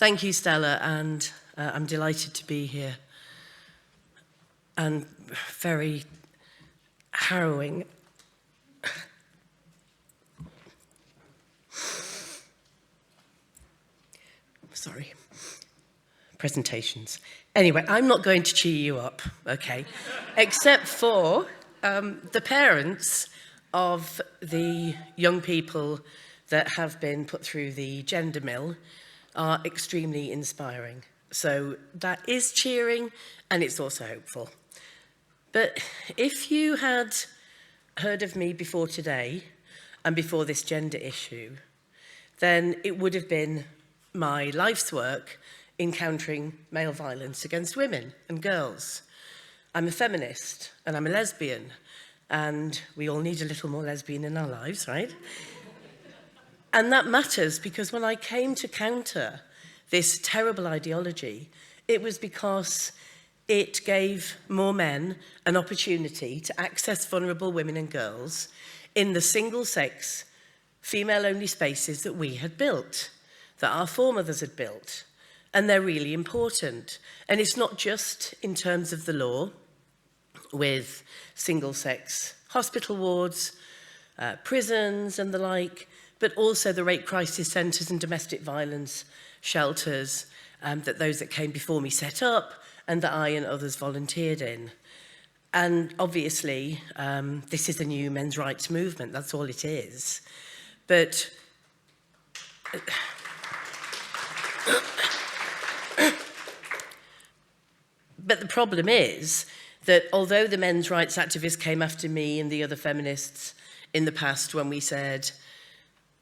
Thank you, Stella, and I'm delighted to be here. And very harrowing. Sorry. Presentations. Anyway, I'm not going to cheer you up, okay? Except for the parents of the young people that have been put through the gender mill are extremely inspiring. So that is cheering, and it's also hopeful. But if you had heard of me before today and before this gender issue, then it would have been my life's work encountering male violence against women and girls. I'm a feminist and I'm a lesbian, and we all need a little more lesbian in our lives, right? And that matters because when I came to counter this terrible ideology, it was because it gave more men an opportunity to access vulnerable women and girls in the single-sex, female-only spaces that we had built, that our foremothers had built. And they're really important. And it's not just in terms of the law, with single-sex hospital wards, prisons and the like, but also the rape crisis centres and domestic violence shelters that those that came before me set up and that I and others volunteered in. And obviously, this is a new men's rights movement, that's all it is. But the problem is that although the men's rights activists came after me and the other feminists in the past when we said,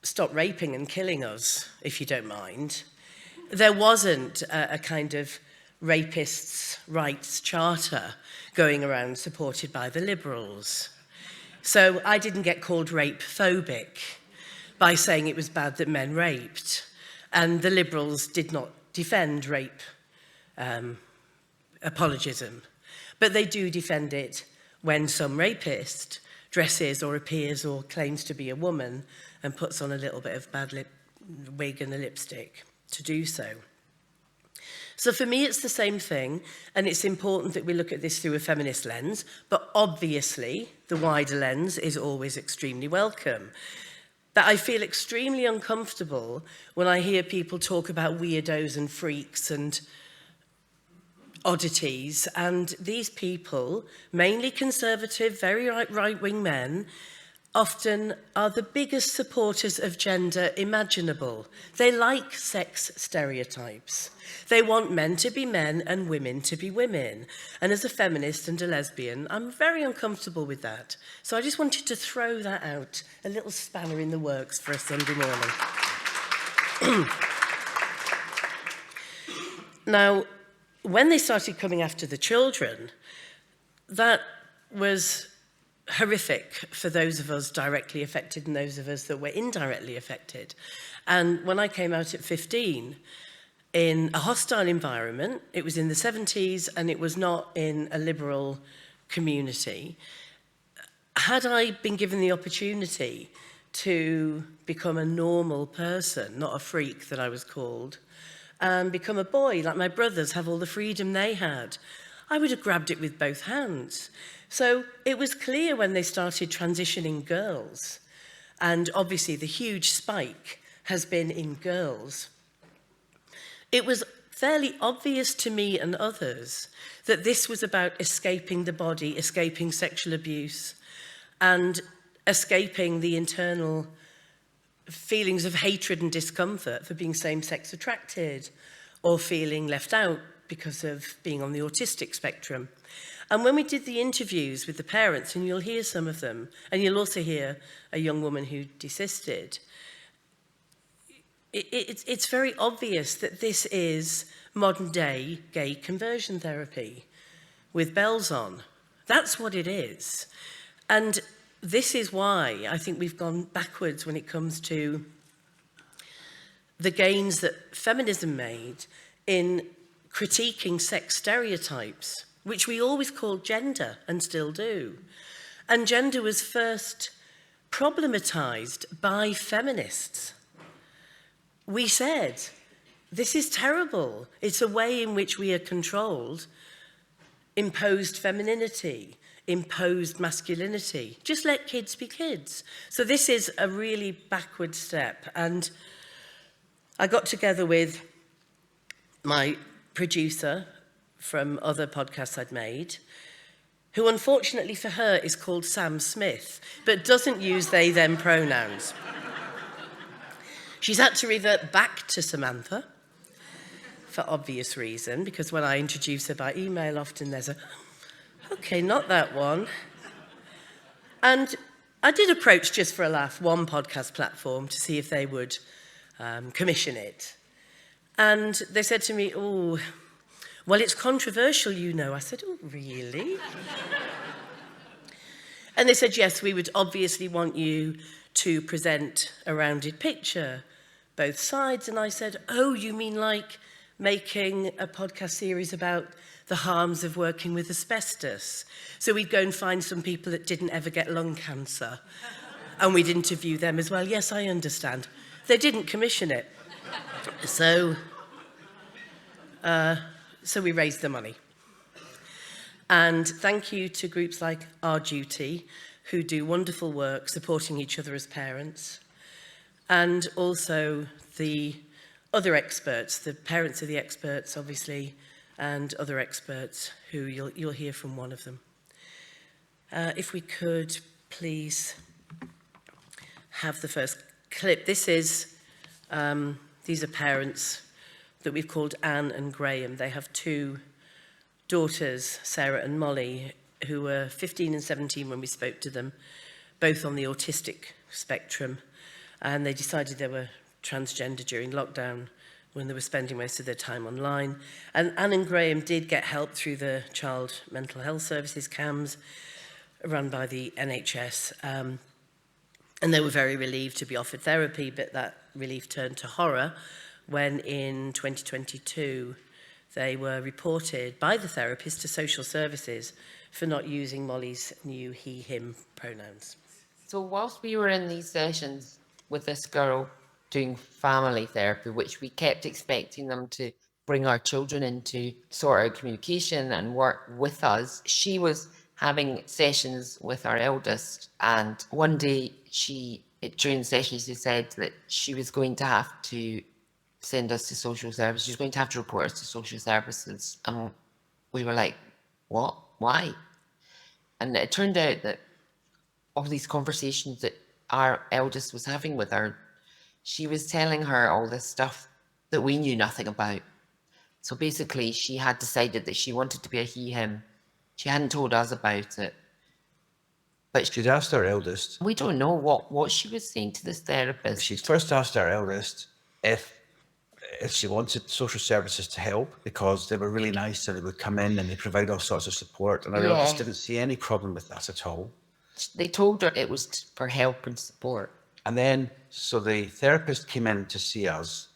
stop raping and killing us, if you don't mind, there wasn't a kind of rapists' rights charter going around supported by the Liberals. So I didn't get called rape-phobic by saying it was bad that men raped. And the Liberals did not defend rape apologism. But they do defend it when some rapist dresses or appears or claims to be a woman and puts on a little bit of bad wig and a lipstick to do so. So for me, it's the same thing, and it's important that we look at this through a feminist lens, but obviously the wider lens is always extremely welcome. But I feel extremely uncomfortable when I hear people talk about weirdos and freaks and oddities, and these people, mainly conservative, very right-wing men, often are the biggest supporters of gender imaginable. They like sex stereotypes. They want men to be men and women to be women. And as a feminist and a lesbian, I'm very uncomfortable with that. So I just wanted to throw that out, a little spanner in the works for a Sunday morning. Now, when they started coming after the children, that was horrific for those of us directly affected and those of us that were indirectly affected. And when I came out at 15, in a hostile environment, it was in the 70s and it was not in a liberal community, had I been given the opportunity to become a normal person, not a freak that I was called, and become a boy like my brothers, have all the freedom they had, I would have grabbed it with both hands. So it was clear when they started transitioning girls, and obviously the huge spike has been in girls. It was fairly obvious to me and others that this was about escaping the body, escaping sexual abuse, and escaping the internal feelings of hatred and discomfort for being same-sex attracted or feeling left out because of being on the autistic spectrum. And when we did the interviews with the parents, and you'll hear some of them, and you'll also hear a young woman who desisted, it's very obvious that this is modern-day gay conversion therapy with bells on. That's what it is. And this is why I think we've gone backwards when it comes to the gains that feminism made in critiquing sex stereotypes, which we always called gender and still do. And gender was first problematized by feminists. We said, this is terrible. It's a way in which we are controlled, imposed femininity, imposed masculinity. Just let kids be kids. So this is a really backward step. And I got together with my producer from other podcasts I'd made, who unfortunately for her is called Sam Smith, but doesn't use they, them pronouns. She's had to revert back to Samantha for obvious reason, because when I introduce her by email, often there's a, okay, not that one. And I did approach, just for a laugh, one podcast platform to see if they would commission it. And they said to me, oh, well, it's controversial, you know. I said, oh, really? And they said, yes, we would obviously want you to present a rounded picture, both sides. And I said, oh, you mean like making a podcast series about the harms of working with asbestos? So we'd go and find some people that didn't ever get lung cancer, and we'd interview them as well. Yes, I understand. They didn't commission it. So we raised the money. And thank you to groups like Our Duty, who do wonderful work supporting each other as parents, and also the other experts, the parents of the experts, obviously, and other experts who you'll hear from one of them. If we could please have the first clip. This is, these are parents that we've called Anne and Graham. They have two daughters, Sarah and Molly, who were 15 and 17 when we spoke to them, both on the autistic spectrum. And they decided they were transgender during lockdown when they were spending most of their time online. And Anne and Graham did get help through the Child Mental Health Services CAMS run by the NHS. And they were very relieved to be offered therapy, but that relief turned to horror when in 2022 they were reported by the therapist to social services for not using Molly's new he, him pronouns. So whilst we were in these sessions with this girl doing family therapy, which we kept expecting them to bring our children into sort out communication and work with us, she was having sessions with our eldest. And one day during the session, she said that she was going to have to send us to social services. She was going to have to report us to social services. And we were like, what? Why? And it turned out that all these conversations that our eldest was having with her, she was telling her all this stuff that we knew nothing about. So basically, she had decided that she wanted to be a he, him. She hadn't told us about it. But she'd asked our eldest. We don't know what she was saying to this therapist. She first asked our eldest if she wanted social services to help, because they were really nice and they would come in and they provide all sorts of support. And our eldest didn't see any problem with that at all. They told her it was for help and support. And then, so the therapist came in to see us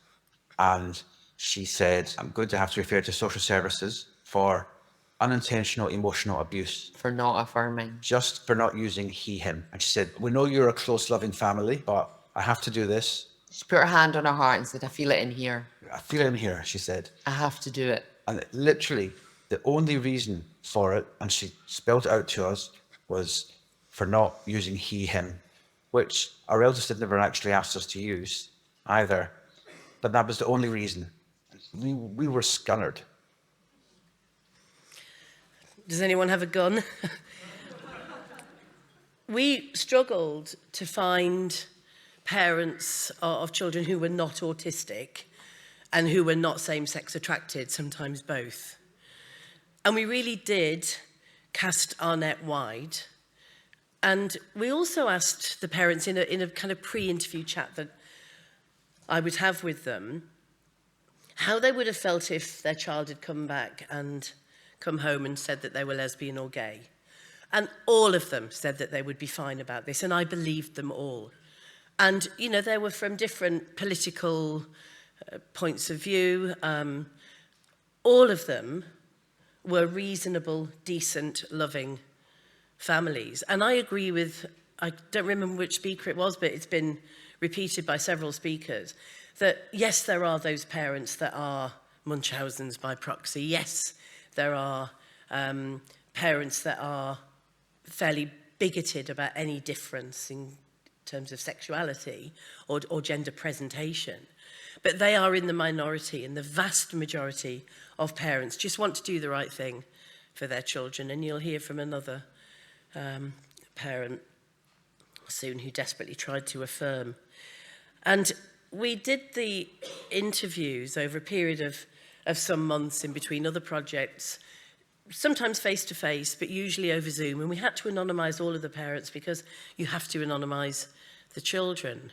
and she said, I'm going to have to refer to social services for unintentional emotional abuse. For not affirming. Just for not using he, him. And she said, we know you're a close, loving family, but I have to do this. She put her hand on her heart and said, I feel it in here. I feel it in here, she said. I have to do it. And literally, the only reason for it, and she spelled it out to us, was for not using he, him, which our eldest had never actually asked us to use either. But that was the only reason. We were scunnered. Does anyone have a gun? We struggled to find parents of children who were not autistic and who were not same-sex attracted, sometimes both. And we really did cast our net wide. And we also asked the parents in a kind of pre-interview chat that I would have with them, how they would have felt if their child had come back and come home and said that they were lesbian or gay. And all of them said that they would be fine about this, and I believed them all. And, you know, they were from different political points of view. All of them were reasonable, decent, loving families. And I agree with, I don't remember which speaker it was, but it's been repeated by several speakers, that yes, there are those parents that are Munchausen's by proxy. Yes, there are parents that are fairly bigoted about any difference in terms of sexuality or gender presentation. But they are in the minority, and the vast majority of parents just want to do the right thing for their children. And you'll hear from another parent soon who desperately tried to affirm. And we did the interviews over a period of some months in between other projects, sometimes face-to-face, but usually over Zoom. And we had to anonymise all of the parents because you have to anonymise the children.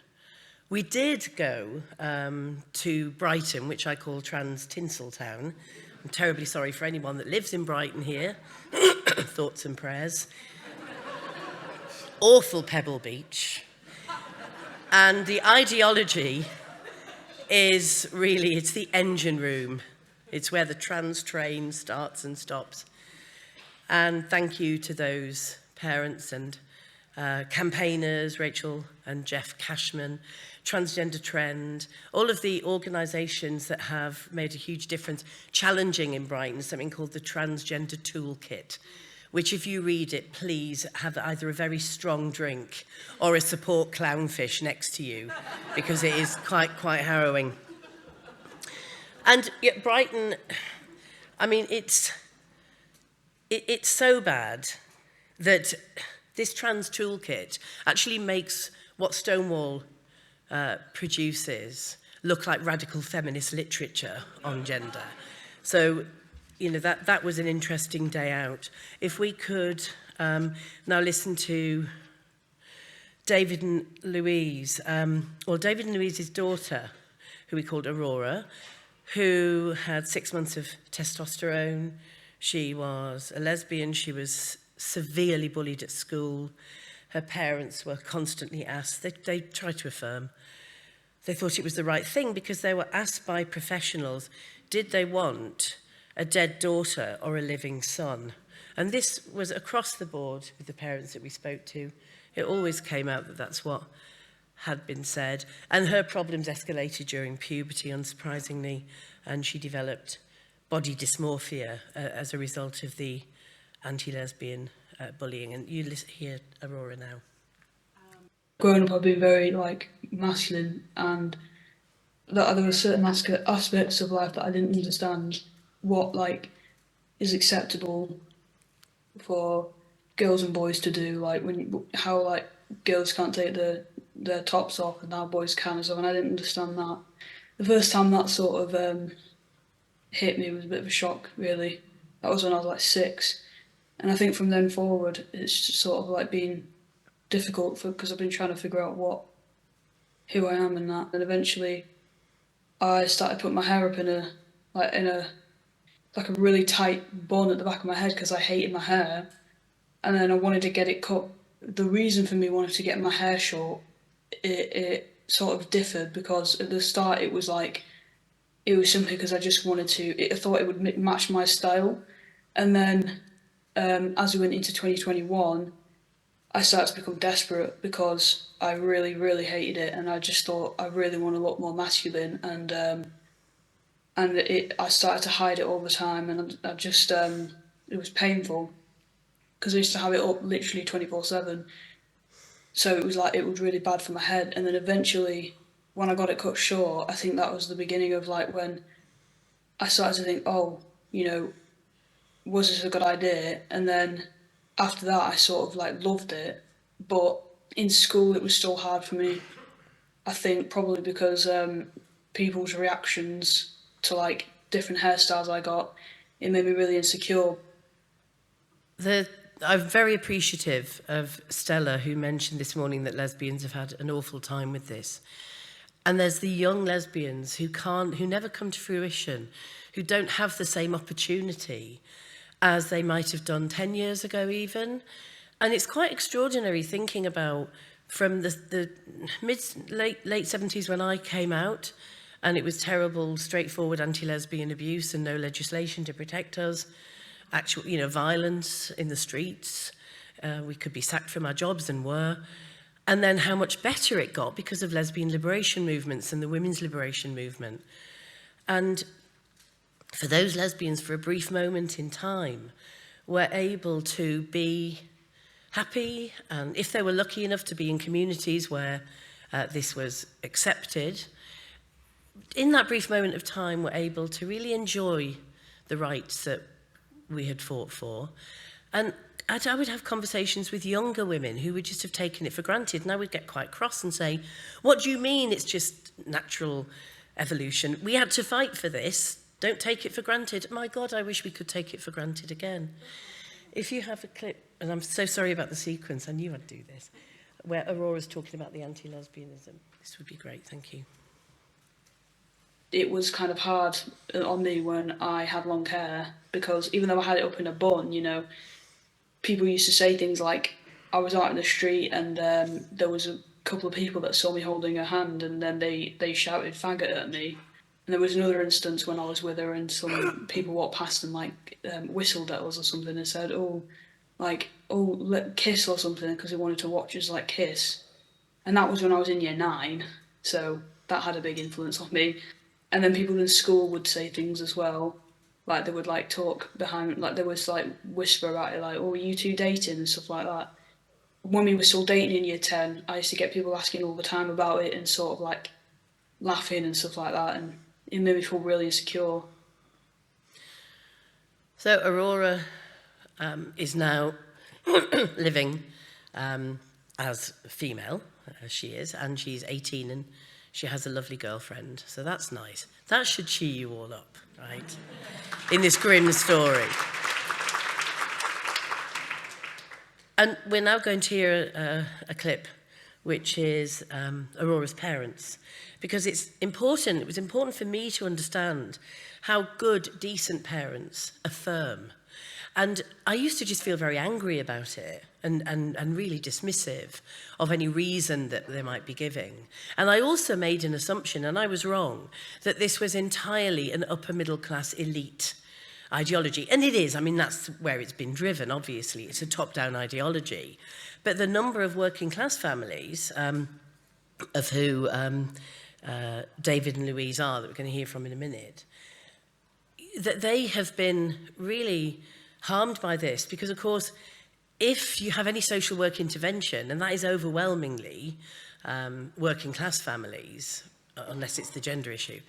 We did go to Brighton, which I call Trans Tinseltown. I'm terribly sorry for anyone that lives in Brighton here. Thoughts and prayers. Awful Pebble Beach. And the ideology is really, it's the engine room. It's where the trans train starts and stops. And thank you to those parents and campaigners, Rachel and Jeff Cashman, Transgender Trend, all of the organisations that have made a huge difference, challenging in Brighton something called the Transgender Toolkit, which if you read it, please have either a very strong drink or a support clownfish next to you, because it is quite harrowing. And yet Brighton, I mean, it's so bad that this trans toolkit actually makes what Stonewall produces look like radical feminist literature on gender. So, you know, that was an interesting day out. If we could now listen to David and Louise, David and Louise's daughter, who we called Aurora, who had 6 months of testosterone. She was a lesbian. She was severely bullied at school. Her parents were constantly asked. They tried to affirm. They thought it was the right thing because they were asked by professionals, did they want a dead daughter or a living son? And this was across the board with the parents that we spoke to. It always came out that that's what had been said. And her problems escalated during puberty, unsurprisingly, and she developed body dysmorphia as a result of the anti-lesbian bullying. And you hear Aurora now. Growing up, I've been very masculine, and that there were certain aspects of life that I didn't understand what is acceptable for girls and boys to do, how girls can't take their tops off and now boys can and so, and I didn't understand that. The first time that sort of hit me was a bit of a shock, really. That was when I was 6, and I think from then forward it's just sort of been difficult because I've been trying to figure out who I am and that. And eventually I started putting my hair up in a really tight bun at the back of my head because I hated my hair, and then I wanted to get it cut. The reason for me wanting to get my hair short, it sort of differed, because at the start it was simply because I just wanted to, I thought it would match my style. And then as we went into 2021, I started to become desperate because I really, really hated it, and I just thought I really want to look more masculine, and I started to hide it all the time, and I just it was painful because I used to have it up literally 24/7. So it was really bad for my head. And then eventually, when I got it cut short, I think that was the beginning of when I started to think, oh, was this a good idea? And then after that, I sort of loved it. But in school, it was still hard for me. I think probably because people's reactions to different hairstyles I got, it made me really insecure. I'm very appreciative of Stella, who mentioned this morning that lesbians have had an awful time with this. And there's the young lesbians who never come to fruition, who don't have the same opportunity as they might have done 10 years ago even. And it's quite extraordinary thinking about from the late 70s when I came out, and it was terrible, straightforward anti-lesbian abuse and no legislation to protect us, actual, violence in the streets. We could be sacked from our jobs and were. and then how much better it got because of lesbian liberation movements and the women's liberation movement. And for those lesbians, for a brief moment in time, were able to be happy, and if they were lucky enough to be in communities where this was accepted, in that brief moment of time were able to really enjoy the rights that we had fought for. And I would have conversations with younger women who would just have taken it for granted, and I would get quite cross and say, what do you mean it's just natural evolution? We had to fight for this. Don't take it for granted. My God, I wish we could take it for granted again. If you have a clip, and I'm so sorry about the sequence, I knew I'd do this, where Aurora's talking about the anti-lesbianism. This would be great, thank you. It was kind of hard on me when I had long hair, because even though I had it up in a bun, you know, people used to say things like, I was out in the street and there was a couple of people that saw me holding her hand, and then they shouted faggot at me. And there was another instance when I was with her and some people walked past and like whistled at us or something and said, kiss or something, because they wanted to watch us like kiss. And that was when I was in year 9, so that had a big influence on me. And then people in school would say things as well, like they would like talk behind, like there was like whisper about it, like, oh, you two dating and stuff like that. When we were still dating in year 10, I used to get people asking all the time about it and sort of like laughing and stuff like that, and it made me feel really insecure. So Aurora is now living as a female, as she is, and she's 18 and she has a lovely girlfriend, so that's nice. That should cheer you all up, right? In this grim story. And we're now going to hear a clip, which is Aurora's parents, because it's important, it was important for me to understand how good, decent parents affirm. And I used to just feel very angry about it and really dismissive of any reason that they might be giving. And I also made an assumption, and I was wrong, that this was entirely an upper middle class elite ideology. And it is, I mean, that's where it's been driven, obviously. It's a top-down ideology. But the number of working class families, of who David and Louise are, that we're going to hear from in a minute, that they have been really harmed by this, because of course if you have any social work intervention, and that is overwhelmingly working class families, unless it's the gender issue,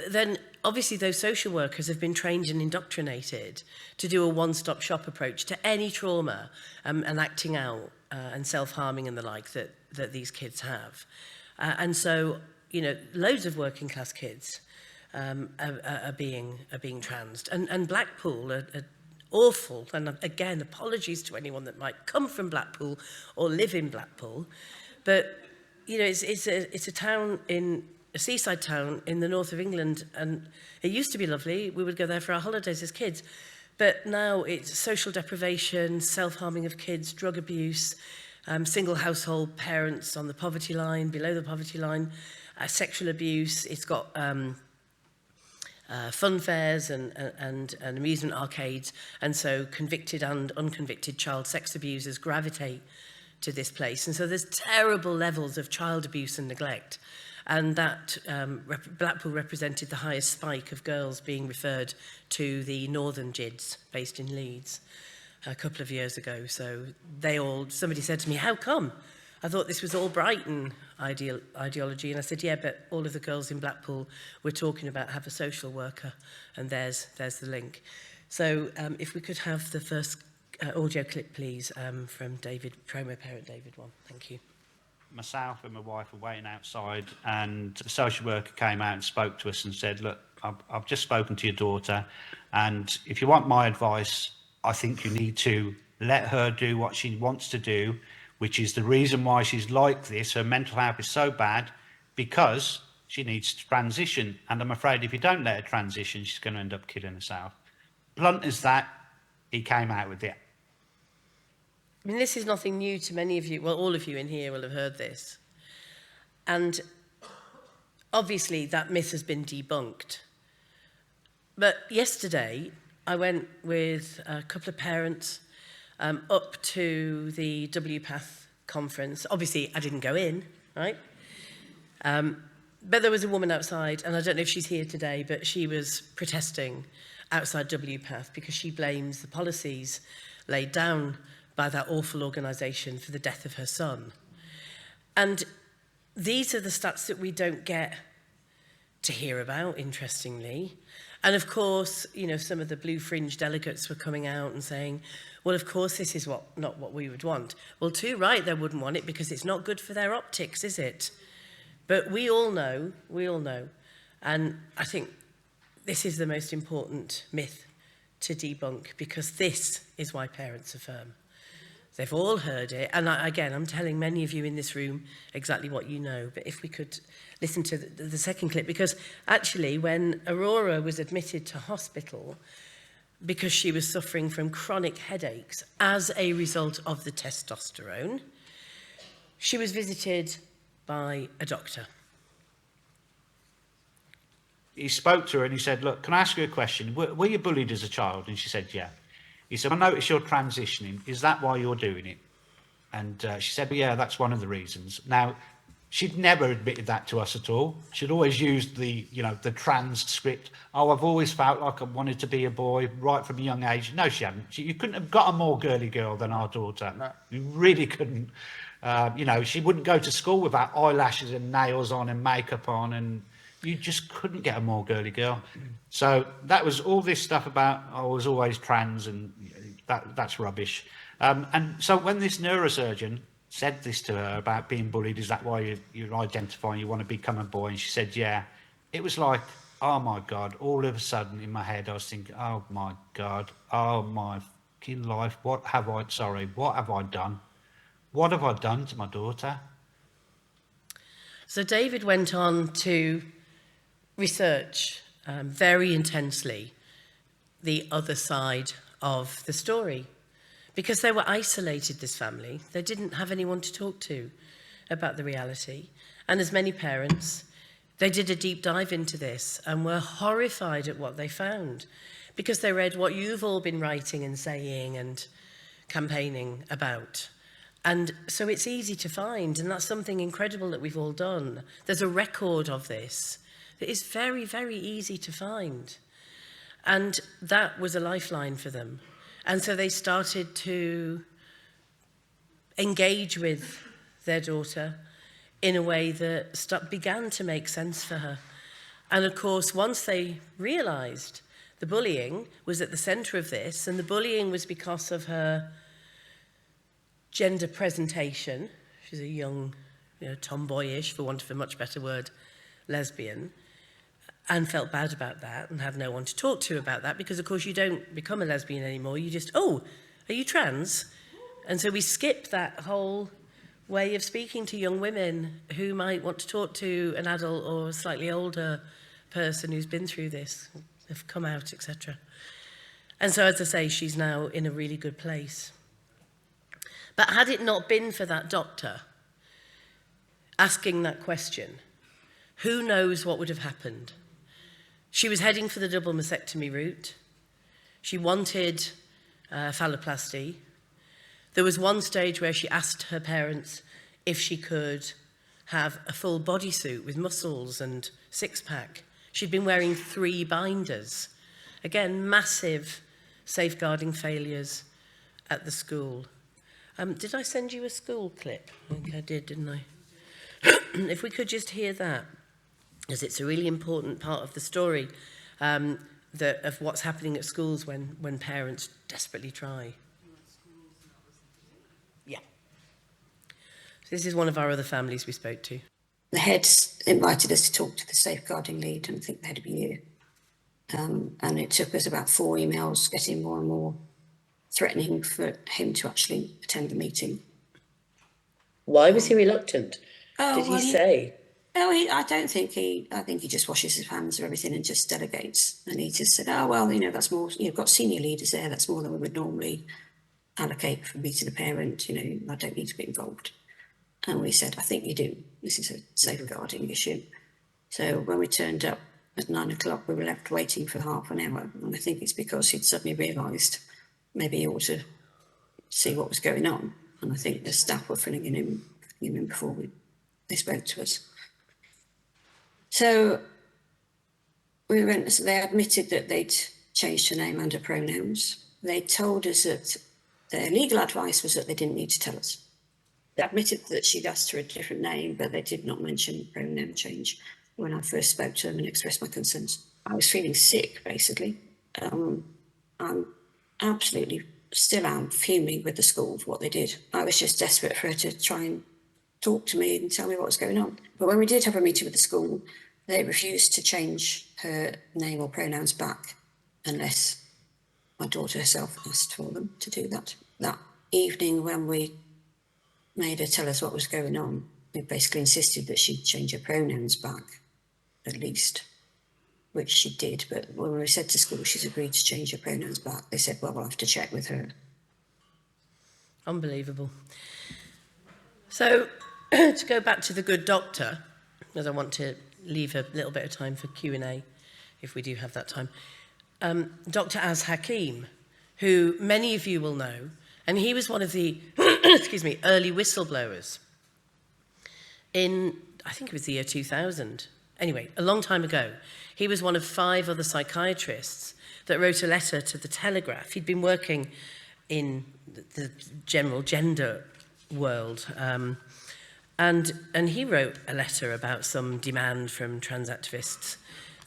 then obviously those social workers have been trained and indoctrinated to do a one-stop shop approach to any trauma and acting out and self-harming and the like that these kids have. And so, you know, loads of working class kids are being transed. And Blackpool are awful, and again, apologies to anyone that might come from Blackpool or live in Blackpool, but you know, it's a town in a seaside town in the north of England, and it used to be lovely. We would go there for our holidays as kids, but now it's social deprivation, self-harming of kids, drug abuse, single household parents on the poverty line, below the poverty line, sexual abuse. It's got fun fairs and amusement arcades, and so convicted and unconvicted child sex abusers gravitate to this place. And so there's terrible levels of child abuse and neglect, and that Blackpool represented the highest spike of girls being referred to the Northern GIDS based in Leeds a couple of years ago. So somebody said to me, how come? I thought this was all Brighton ideology. And I said, yeah, but all of the girls in Blackpool we're talking about have a social worker, and there's the link. So if we could have the first audio clip, please, from David, promo parent David 1. Thank you. Myself and my wife were waiting outside, and the social worker came out and spoke to us and said, look, I've just spoken to your daughter, and if you want my advice, I think you need to let her do what she wants to do, which is the reason why she's like this. Her mental health is so bad because she needs to transition. And I'm afraid if you don't let her transition, she's going to end up killing herself. Blunt as that, he came out with it. I mean, this is nothing new to many of you. Well, all of you in here will have heard this. And obviously that myth has been debunked. But yesterday, I went with a couple of parents up to the WPATH conference. Obviously, I didn't go in, right? But there was a woman outside, and I don't know if she's here today, but she was protesting outside WPATH because she blames the policies laid down by that awful organisation for the death of her son. And these are the stats that we don't get to hear about, interestingly. And of course, you know, some of the blue fringe delegates were coming out and saying, well, of course, this is not what we would want. Well, too right, they wouldn't want it because it's not good for their optics, is it? But we all know, and I think this is the most important myth to debunk, because this is why parents affirm. They've all heard it, and again, I'm telling many of you in this room exactly what you know, but if we could listen to the second clip, because actually when Aurora was admitted to hospital because she was suffering from chronic headaches as a result of the testosterone, she was visited by a doctor. He spoke to her and he said, look, can I ask you a question? Were you bullied as a child? And she said, yeah. He said, I notice you're transitioning. Is that why you're doing it? And she said, well, yeah, that's one of the reasons. Now, she'd never admitted that to us at all. She'd always used the trans script. Oh, I've always felt like I wanted to be a boy right from a young age. No, she hadn't. You couldn't have got a more girly girl than our daughter. No. You really couldn't. She wouldn't go to school without eyelashes and nails on and makeup on, and you just couldn't get a more girly girl. So that was all this stuff about I was always trans, and that's rubbish. And so when this neurosurgeon said this to her about being bullied, is that why you're identifying, you want to become a boy? And she said, yeah. It was like, oh my God, all of a sudden in my head I was thinking, oh my God, oh my fucking life, what have I done? What have I done to my daughter? So David went on to research very intensely the other side of the story, because they were isolated, this family. They didn't have anyone to talk to about the reality. And as many parents, they did a deep dive into this and were horrified at what they found, because they read what you've all been writing and saying and campaigning about. And so it's easy to find, and that's something incredible that we've all done. There's a record of this that is very, very easy to find. And that was a lifeline for them. And so they started to engage with their daughter in a way that began to make sense for her. And of course, once they realized the bullying was at the center of this, and the bullying was because of her gender presentation. She's a young, tomboyish, for want of a much better word, lesbian, and felt bad about that and had no one to talk to about that, because of course you don't become a lesbian anymore. You just, oh, are you trans? And so we skip that whole way of speaking to young women who might want to talk to an adult or a slightly older person who's been through this, have come out, etc. And so, as I say, she's now in a really good place. But had it not been for that doctor asking that question, who knows what would have happened? She was heading for the double mastectomy route. She wanted phalloplasty. There was one stage where she asked her parents if she could have a full bodysuit with muscles and six-pack. She'd been wearing 3 binders. Again, massive safeguarding failures at the school. Did I send you a school clip? I think I did, didn't I? If we could just hear that, because it's a really important part of the story of what's happening at schools when parents desperately try. Yeah. So this is one of our other families we spoke to. The heads invited us to talk to the safeguarding lead, and I think the head of year. And it took us about 4 emails, getting more and more threatening for him to actually attend the meeting. Why was he reluctant? Did he say? I think he just washes his hands of everything and just delegates. And he just said, oh, well, that's more, you've got senior leaders there, that's more than we would normally allocate for meeting a parent, I don't need to be involved. And we said, I think you do. This is a safeguarding issue. So when we turned up at 9 o'clock, we were left waiting for half an hour. And I think it's because he'd suddenly realised maybe he ought to see what was going on. And I think the staff were filling him in before they spoke to us. So we went, so they admitted that they'd changed her name and her pronouns. They told us that their legal advice was that they didn't need to tell us. They admitted that she'd asked for a different name, but they did not mention pronoun change when I first spoke to them and expressed my concerns. I was feeling sick, basically. I'm absolutely, still am, fuming with the school for what they did. I was just desperate for her to try and talk to me and tell me what was going on. But when we did have a meeting with the school, they refused to change her name or pronouns back unless my daughter herself asked for them to do that. That evening when we made her tell us what was going on, we basically insisted that she'd change her pronouns back, at least, which she did. But when we said to school she's agreed to change her pronouns back, they said, well, we'll have to check with her. Unbelievable. So, to go back to the good doctor, as I want to leave a little bit of time for Q&A, if we do have that time. Dr. Az Hakim, who many of you will know, and he was one of the, excuse me, early whistleblowers in, I think it was the year 2000. Anyway, a long time ago. He was one of 5 other psychiatrists that wrote a letter to the Telegraph. He'd been working in the general gender world, and he wrote a letter about some demand from trans activists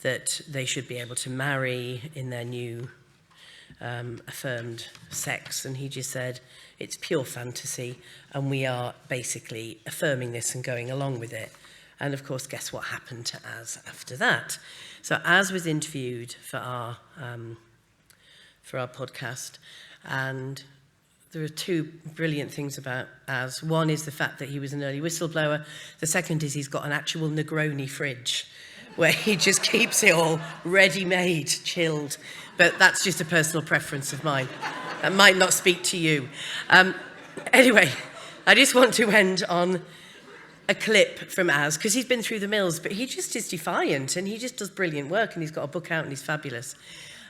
that they should be able to marry in their new affirmed sex, and he just said, it's pure fantasy, and we are basically affirming this and going along with it. And of course, guess what happened to Az after that? So Az was interviewed for our podcast, and there are 2 brilliant things about Az. One is the fact that he was an early whistleblower. The second is he's got an actual Negroni fridge where he just keeps it all ready-made, chilled. But that's just a personal preference of mine. That might not speak to you. Anyway, I just want to end on a clip from Az, because he's been through the mills, but he just is defiant, and he just does brilliant work, and he's got a book out, and he's fabulous.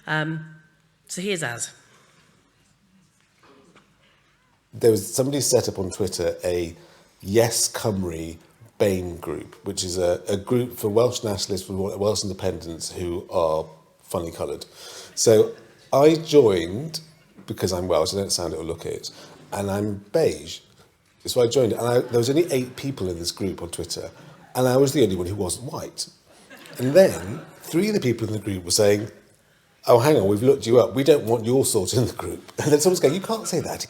So here's Az. There was somebody set up on Twitter a Yes Cymru BAME group, which is a group for Welsh nationalists, for Welsh independents who are funny coloured. So I joined because I'm Welsh, I don't sound it or look it, and I'm beige. So I joined it, and there was only 8 people in this group on Twitter, and I was the only one who wasn't white. And then 3 of the people in the group were saying, oh, hang on, we've looked you up, we don't want your sort in the group. And then someone's going, you can't say that.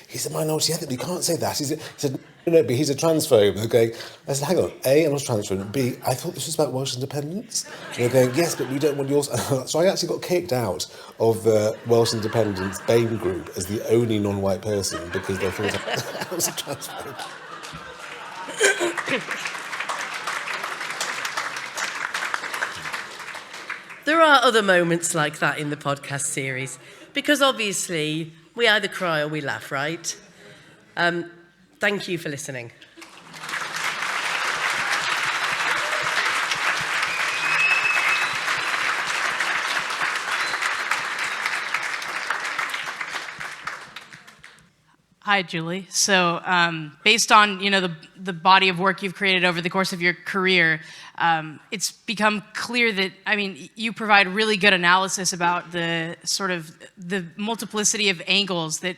He's a minority ethnic, you can't say that. He said, no, but he's a transphobe. They're going, I said, hang on, A, I'm not a transphobe, and B, I thought this was about Welsh independence. And they're going, yes, but we don't want yours. So I actually got kicked out of the Welsh independence BAME group as the only non-white person because they thought I was a transphobe. There are other moments like that in the podcast series, because obviously we either cry or we laugh, right? Thank you for listening. Hi, Julie. So based on the body of work you've created over the course of your career, it's become clear that, you provide really good analysis about the sort of the multiplicity of angles that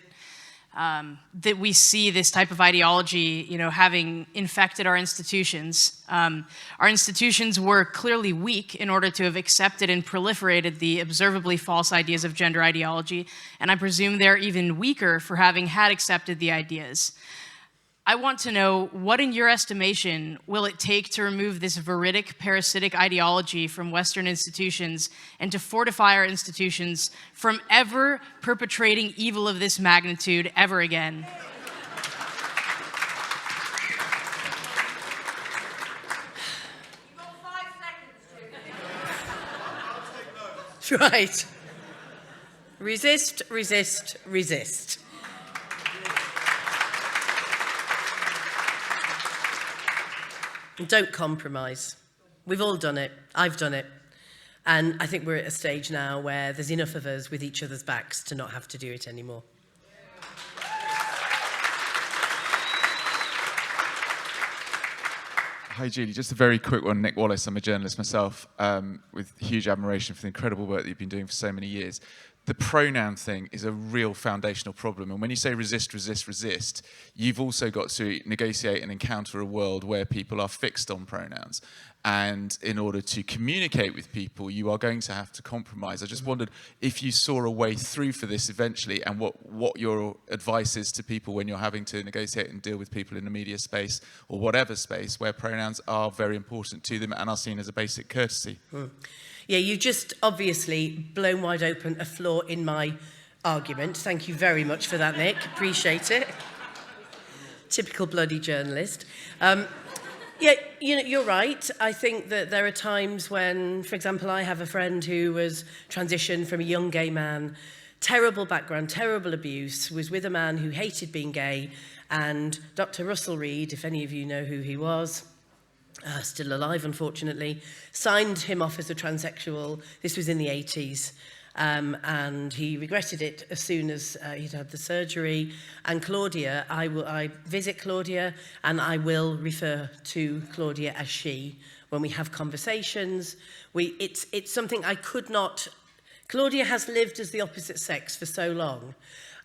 that we see this type of ideology, having infected our institutions. Our institutions were clearly weak in order to have accepted and proliferated the observably false ideas of gender ideology, and I presume they're even weaker for having had accepted the ideas. I want to know, what in your estimation will it take to remove this veridic, parasitic ideology from Western institutions and to fortify our institutions from ever perpetrating evil of this magnitude ever again? Right. Resist, resist, resist. Don't compromise. We've all done it. I've done it. And I think we're at a stage now where there's enough of us with each other's backs to not have to do it anymore. Hi, Julie. Just a very quick one. Nick Wallace. I'm a journalist myself, with huge admiration for the incredible work that you've been doing for so many years. The pronoun thing is a real foundational problem. And when you say resist, resist, resist, you've also got to negotiate and encounter a world where people are fixed on pronouns. And in order to communicate with people, you are going to have to compromise. I just wondered if you saw a way through for this eventually, and what your advice is to people when you're having to negotiate and deal with people in the media space or whatever space where pronouns are very important to them and are seen as a basic courtesy. Yeah, you just obviously blown wide open a flaw in my argument. Thank you very much for that, Nick. Appreciate it. Typical bloody journalist. Yeah, you know, you're right. I think that there are times when, for example, I have a friend who was transitioned from a young gay man, terrible background, terrible abuse, was with a man who hated being gay, and Dr. Russell Reed, if any of you know who he was, still alive, unfortunately, signed him off as a transsexual. This was in the 80s. And he regretted it as soon as he'd had the surgery. And Claudia, I visit Claudia, and I will refer to Claudia as she when we have conversations. It's something I could not. Claudia has lived as the opposite sex for so long.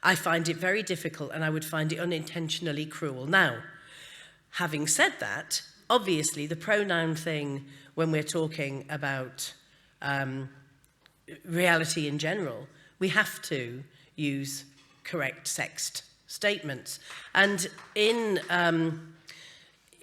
I find it very difficult, and I would find it unintentionally cruel. Now, having said that, obviously the pronoun thing, when we're talking about reality in general, we have to use correct sexed statements. And in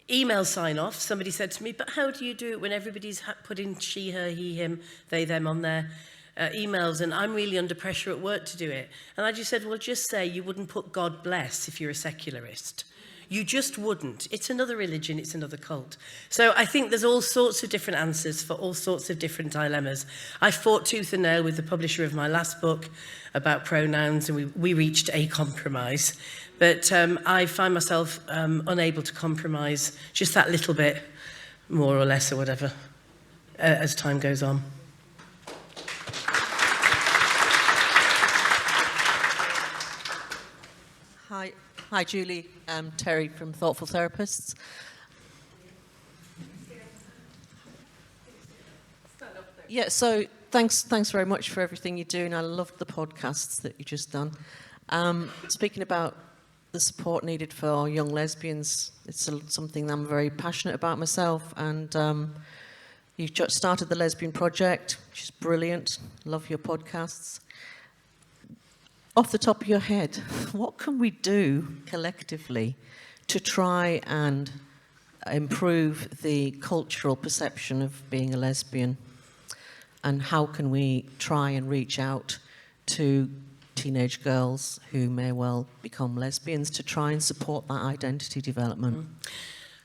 email sign-off, somebody said to me, but how do you do it when everybody's putting she, her, he, him, they, them on their emails, and I'm really under pressure at work to do it? And I just said, well, just say you wouldn't put God bless if you're a secularist. You just wouldn't. It's another religion, it's another cult. So I think there's all sorts of different answers for all sorts of different dilemmas. I fought tooth and nail with the publisher of my last book about pronouns, and we reached a compromise. But I find myself unable to compromise just that little bit, more or less, or whatever, as time goes on. Hi, Julie. I'm Terry from Thoughtful Therapists. Yeah, so thanks very much for everything you do, and I loved the podcasts that you just done. Speaking about the support needed for young lesbians, it's something that I'm very passionate about myself, and you've just started the Lesbian Project, which is brilliant. Love your podcasts. Off the top of your head, what can we do collectively to try and improve the cultural perception of being a lesbian? And how can we try and reach out to teenage girls who may well become lesbians to try and support that identity development?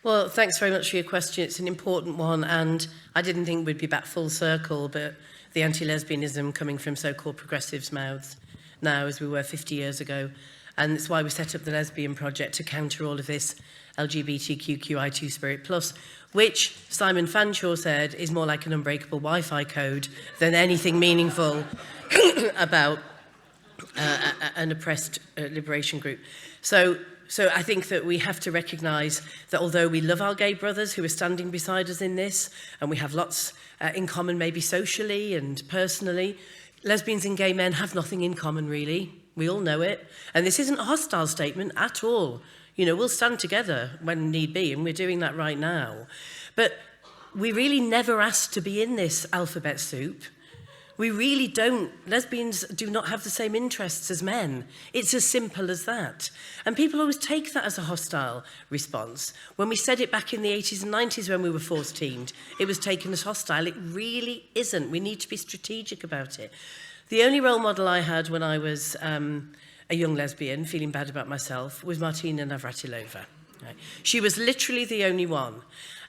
Well, thanks very much for your question. It's an important one, and I didn't think we'd be back full circle, but the anti-lesbianism coming from so-called progressives' mouths now as we were 50 years ago. And it's why we set up the Lesbian Project to counter all of this LGBTQI2 Spirit Plus, which Simon Fanshawe said is more like an unbreakable Wi-Fi code than anything meaningful about an oppressed liberation group. So I think that we have to recognise that although we love our gay brothers who are standing beside us in this, and we have lots in common maybe socially and personally, lesbians and gay men have nothing in common, really. We all know it. And this isn't a hostile statement at all. You know, we'll stand together when need be, and we're doing that right now. But we really never asked to be in this alphabet soup. We really don't. Lesbians do not have the same interests as men. It's as simple as that. And people always take that as a hostile response. When we said it back in the 80s and 90s when we were forced teamed, it was taken as hostile. It really isn't. We need to be strategic about it. The only role model I had when I was a young lesbian, feeling bad about myself, was Martina Navratilova. Right? She was literally the only one.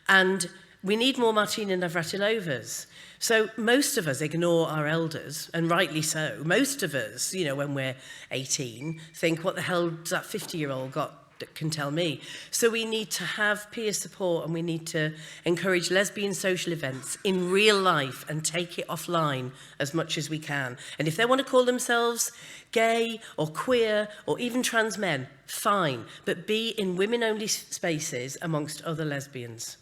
And we need more Martina Navratilovas. So most of us ignore our elders, and rightly so. Most of us, you know, when we're 18, think, what the hell does that 50-year-old got that can tell me? So we need to have peer support, and we need to encourage lesbian social events in real life and take it offline as much as we can. And if they want to call themselves gay or queer or even trans men, fine, but be in women-only spaces amongst other lesbians.